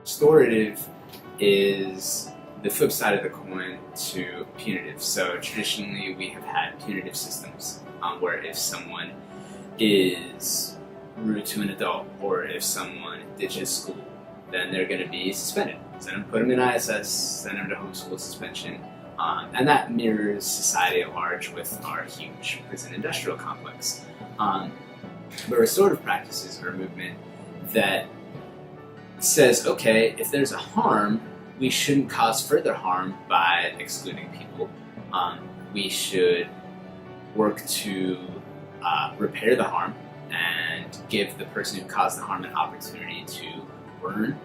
Restorative is the flip side of the coin to punitive. So traditionally we have had punitive systems where if someone is rude to an adult or if someone ditches school, then they're going to be suspended. Send them, put them in ISS, send them to homeschool suspension. And that mirrors society at large with our huge prison industrial complex. But restorative practices are a movement that says, okay, if there's a harm, we shouldn't cause further harm by excluding people. We should work to repair the harm and give the person who caused the harm an opportunity to learn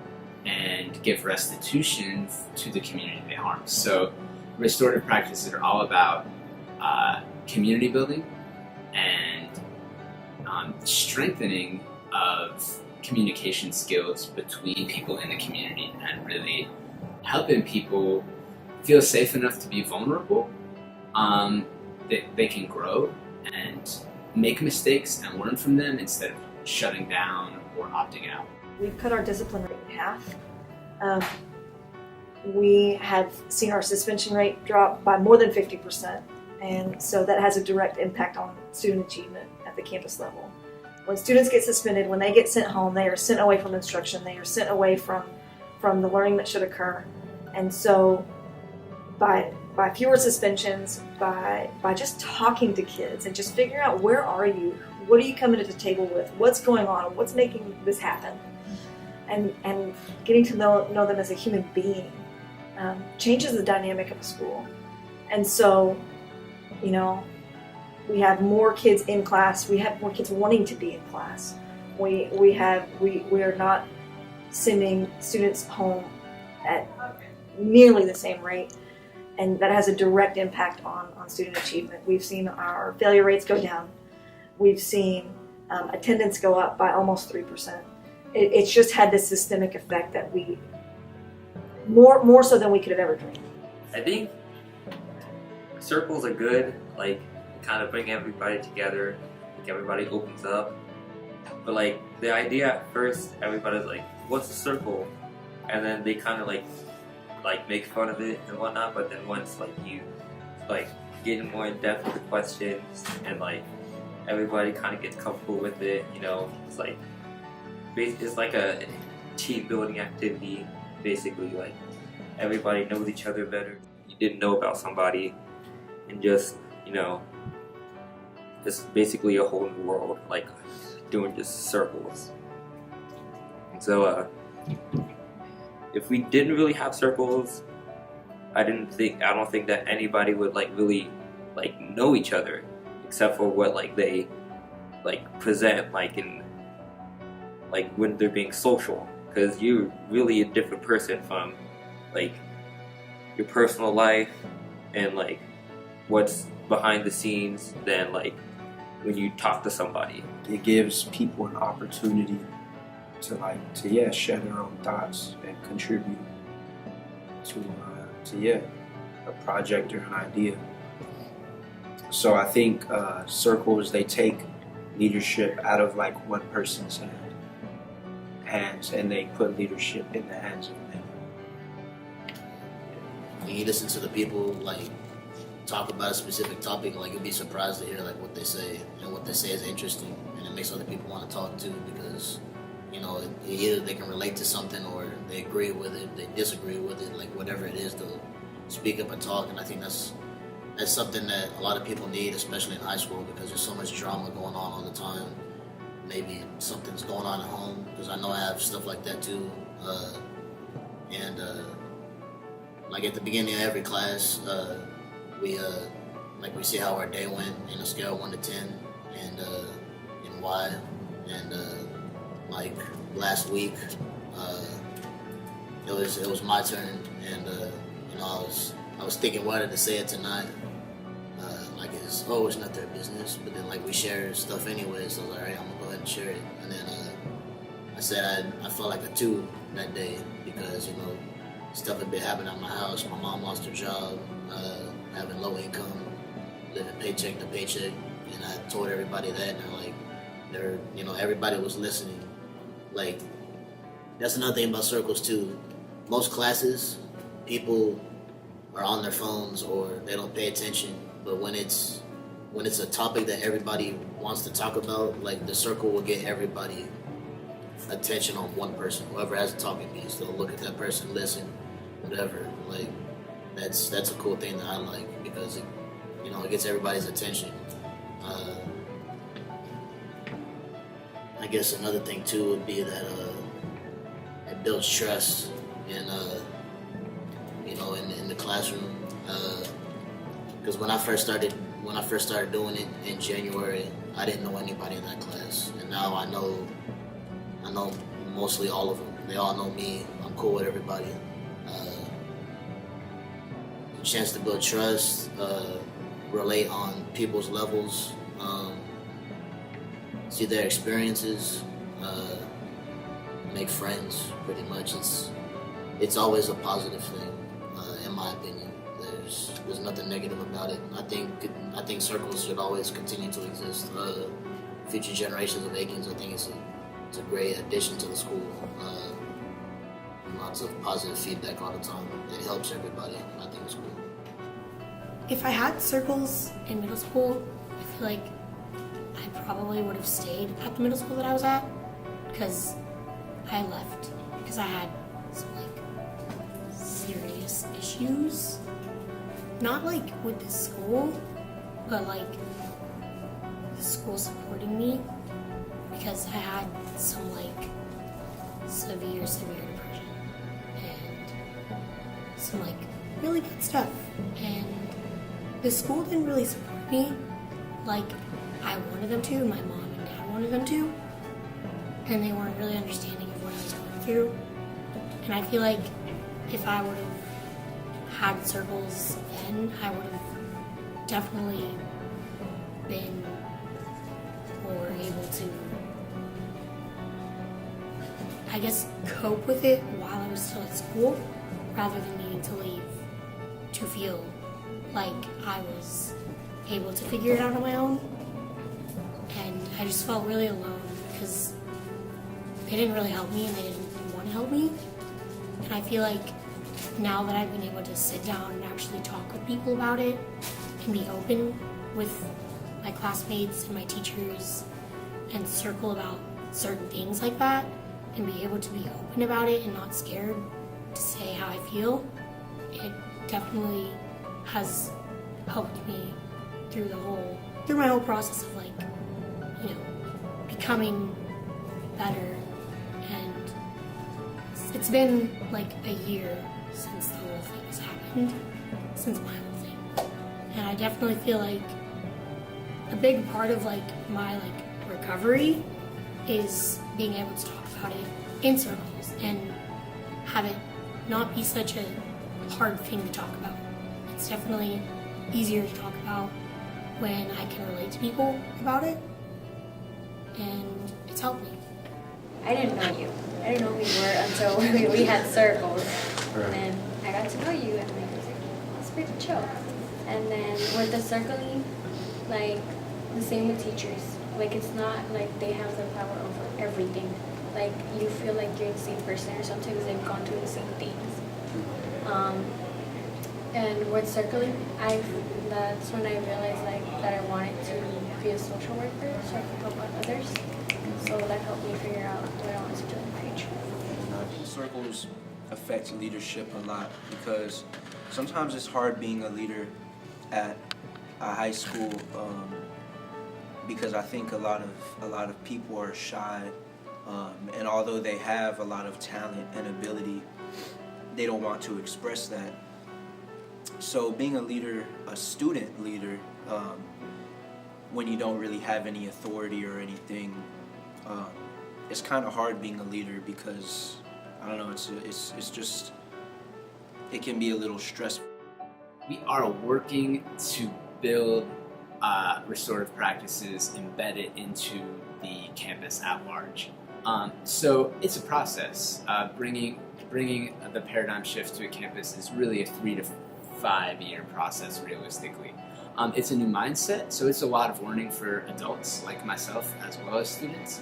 and give restitution to the community they harmed. So restorative practices are all about community building and strengthening of communication skills between people in the community and really helping people feel safe enough to be vulnerable, that they can grow and make mistakes and learn from them instead of shutting down or opting out. We've cut our discipline rate in half. We have seen our suspension rate drop by more than 50%, and so that has a direct impact on student achievement at the campus level. When students get suspended, when they get sent home, they are sent away from instruction, they are sent away from the learning that should occur. And so by fewer suspensions, by just talking to kids and just figuring out where are you, what are you coming to the table with, what's going on, what's making this happen, and getting to know them as a human being changes the dynamic of a school. And so, you know, we have more kids in class. We have more kids wanting to be in class. We are not sending students home at nearly the same rate, and that has a direct impact on student achievement. We've seen our failure rates go down. We've seen attendance go up by almost 3%. It's just had this systemic effect that we more so than we could have ever dreamed. I think circles are good, like kind of bring everybody together, like everybody opens up. But like the idea at first, everybody's like, what's a circle? And then they kind of like make fun of it and whatnot. But then once like you like get more in depth with the questions and like everybody kind of gets comfortable with it, you know, it's like a team building activity. Basically, like everybody knows each other better. You didn't know about somebody, and just, you know, it's basically a whole new world, like doing just circles. And so if we didn't really have circles, I don't think that anybody would like really like know each other, except for what like they like present like in like when they're being social, because you're really a different person from like your personal life and like what's behind the scenes than like when you talk to somebody. It gives people an opportunity to share their own thoughts and contribute to a project or an idea. So I think circles, they take leadership out of like one person's hands and they put leadership in the hands of many. When you listen to the people like talk about a specific topic, like you'll be surprised to hear like what they say, and what they say is interesting, and it makes other people want to talk too, because you know either they can relate to something or they agree with it, they disagree with it, like whatever it is, they'll speak up and talk. And I think that's something that a lot of people need, especially in high school, because there's so much drama going on all the time. Maybe something's going on at home, because I know I have stuff like that too. Like at the beginning of every class, we see how our day went in a scale of 1 to 10, and why. And like last week, it was my turn, and you know, I was thinking whether to say it tonight. Like it's not their business, but then like we share stuff anyway, so I was like, alright, I'm gonna go ahead and share it. And then I said I felt like a 2 that day, because you know stuff had been happening at my house. My mom lost her job, having low income, living paycheck to paycheck, and I told everybody that, and everybody was listening. Like that's another thing about circles too. Most classes, people are on their phones or they don't pay attention. But when it's a topic that everybody wants to talk about, like the circle will get everybody attention on one person. Whoever has a talking piece, they'll look at that person, listen, whatever. Like that's a cool thing that I like because it gets everybody's attention. I guess another thing too would be that it builds trust in the classroom. Because when I first started doing it in January, I didn't know anybody in that class, and now I know mostly all of them. They all know me. I'm cool with everybody. A chance to build trust, relate on people's levels, see their experiences, make friends. Pretty much, it's always a positive thing, in my opinion. There's nothing negative about it. I think circles should always continue to exist. Future generations of Akins, I think it's a great addition to the school. Lots of positive feedback all the time. It helps everybody. I think it's cool. If I had circles in middle school, I feel like I probably would have stayed at the middle school that I was at, because I left because I had some serious issues. Not with the school, but the school supporting me, because I had some severe depression and some really bad stuff, and the school didn't really support me like I wanted them to. My mom and dad wanted them to, and they weren't really understanding of what I was going through. And I feel like if I would have had circles then, I would have definitely been more able to, I guess, cope with it while I was still at school, rather than needing to leave to feel like I was able to figure it out on my own. And I just felt really alone because they didn't really help me and they didn't want to help me. And I feel like now that I've been able to sit down and actually talk with people about it and be open with my classmates and my teachers and circle about certain things like that and be able to be open about it and not scared to say how I feel, it definitely has helped me through my whole process of becoming better. And it's been a year since the whole thing has happened, since my whole thing. And I definitely feel like a big part of my recovery is being able to talk about it in circles and have it not be such a hard thing to talk about. It's definitely easier to talk about when I can relate to people about it, and it's helped me. I didn't know you. I didn't know who you were until we had circles. Right. And then I got to know you, and I was like, it's pretty chill. And then with the circling, the same with teachers. It's not they have the power over everything. You feel like you're the same person or something because they've gone through the same things. And with circling, that's when I realized that I wanted to be a social worker so I could help out others. So that helped me figure out what I wanted to do in the future. Circles affect leadership a lot because sometimes it's hard being a leader at a high school because I think a lot of people are shy, and although they have a lot of talent and ability, they don't want to express that. So being a leader, a student leader, when you don't really have any authority or anything, it's kind of hard being a leader because I don't know. It's just, it can be a little stressful. We are working to build restorative practices embedded into the campus at large. So it's a process. Bringing the paradigm shift to a campus is really a 3 to 5 year process, realistically. It's a new mindset, so it's a lot of learning for adults like myself as well as students.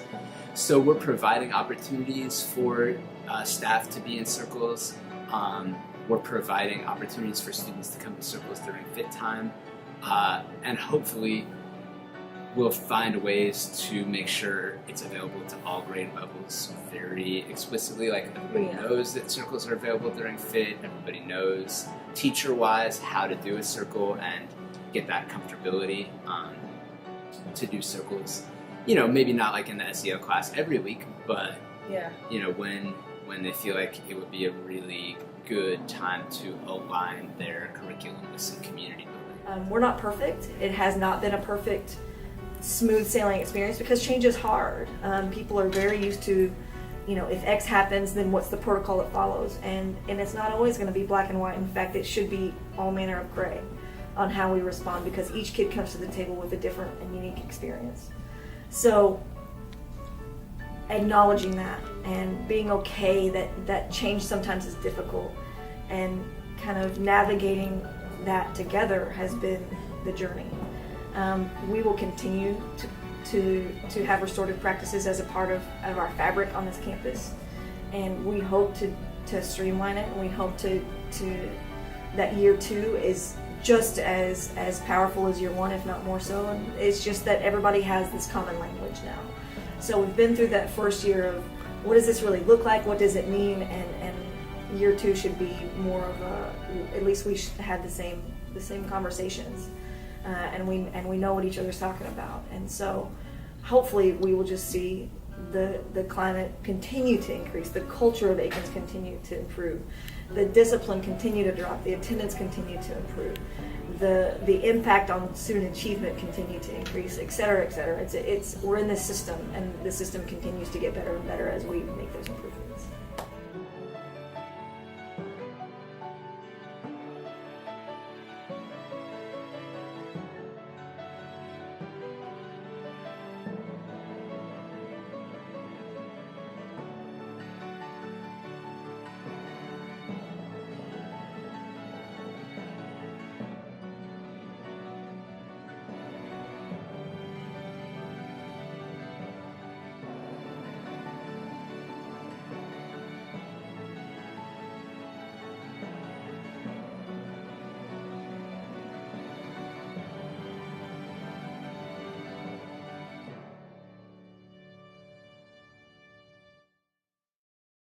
So we're providing opportunities for staff to be in circles. We're providing opportunities for students to come to circles during fit time. And hopefully we'll find ways to make sure it's available to all grade levels very explicitly. Like everybody knows that circles are available during fit. Everybody knows teacher-wise how to do a circle and get that comfortability to do circles. You know, maybe not like in the SEO class every week, but you know, when they feel like it would be a really good time to align their curriculum with some community building. We're not perfect. It has not been a perfect, smooth sailing experience because change is hard. People are very used to, you know, if X happens, then what's the protocol that follows? And it's not always going to be black and white. In fact, it should be all manner of gray on how we respond because each kid comes to the table with a different and unique experience. So acknowledging that and being okay that change sometimes is difficult and kind of navigating that together has been the journey. We will continue to have restorative practices as a part of our fabric on this campus, and we hope to streamline it, and we hope to that year 2 is just as powerful as year 1, if not more so. And it's just that everybody has this common language now. So we've been through that first year of what does this really look like, what does it mean, and year 2 should be more of a, at least we should have the same conversations, and we know what each other's talking about. And so hopefully we will just see the climate continue to increase, the culture of Akins continue to improve, the discipline continue to drop, the attendance continue to improve, the impact on student achievement continue to increase, et cetera, et cetera. We're in this system, and the system continues to get better and better as we make those improvements.